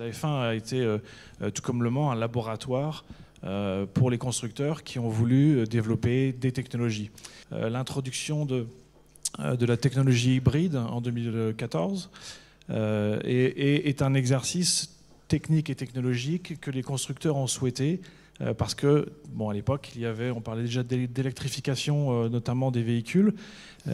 La F1 a été, tout comme Le Mans, un laboratoire pour les constructeurs qui ont voulu développer des technologies. L'introduction de la technologie hybride en 2014 est un exercice technique et technologique que les constructeurs ont souhaité parce que, bon, à l'époque, on parlait déjà d'électrification, notamment des véhicules,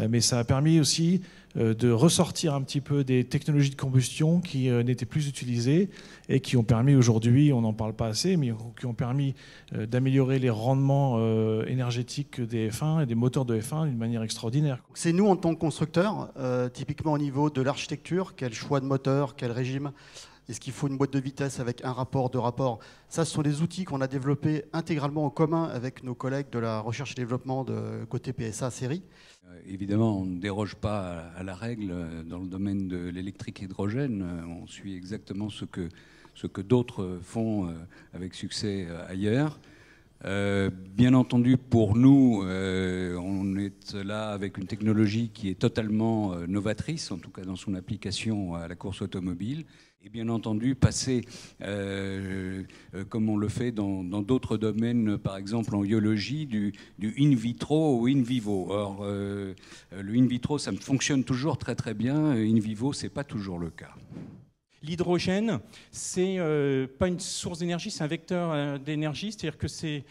mais ça a permis aussi de ressortir un petit peu des technologies de combustion qui n'étaient plus utilisées et qui ont permis aujourd'hui, on n'en parle pas assez, mais qui ont permis d'améliorer les rendements énergétiques des F1 et des moteurs de F1 d'une manière extraordinaire. C'est nous, en tant que constructeurs, typiquement au niveau de l'architecture, quel choix de moteur, quel régime. Est-ce qu'il faut une boîte de vitesse avec un rapport, deux rapports? Ça, ce sont des outils qu'on a développés intégralement en commun avec nos collègues de la recherche et développement de côté PSA série. Évidemment, on ne déroge pas à la règle dans le domaine de l'électrique hydrogène. On suit exactement ce que d'autres font avec succès ailleurs. Bien entendu, pour nous, on est là avec une technologie qui est totalement novatrice, en tout cas dans son application à la course automobile. Et bien entendu, passer, comme on le fait dans d'autres domaines, par exemple en biologie, du in vitro au in vivo. Or, le in vitro, ça fonctionne toujours très très bien. In vivo, c'est pas toujours le cas. L'hydrogène, c'est pas une source d'énergie, c'est un vecteur d'énergie, c'est-à-dire que c'est,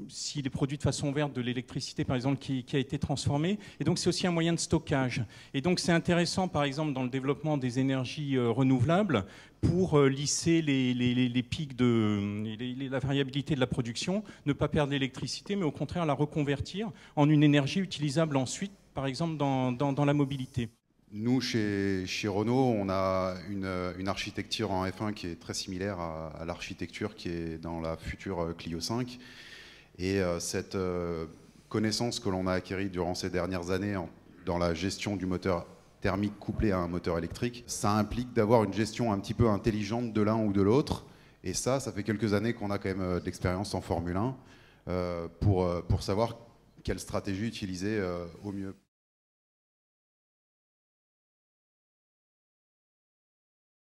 s'il est produit de façon verte, de l'électricité par exemple qui a été transformée, et donc c'est aussi un moyen de stockage. Et donc c'est intéressant par exemple dans le développement des énergies renouvelables pour lisser les pics la variabilité de la production, ne pas perdre l'électricité, mais au contraire la reconvertir en une énergie utilisable ensuite, par exemple dans la mobilité. Nous, chez Renault, on a une architecture en F1 qui est très similaire à l'architecture qui est dans la future Clio 5. Et cette connaissance que l'on a acquérie durant ces dernières années dans la gestion du moteur thermique couplé à un moteur électrique, ça implique d'avoir une gestion un petit peu intelligente de l'un ou de l'autre. Et ça fait quelques années qu'on a quand même de l'expérience en Formule 1 pour savoir quelle stratégie utiliser au mieux.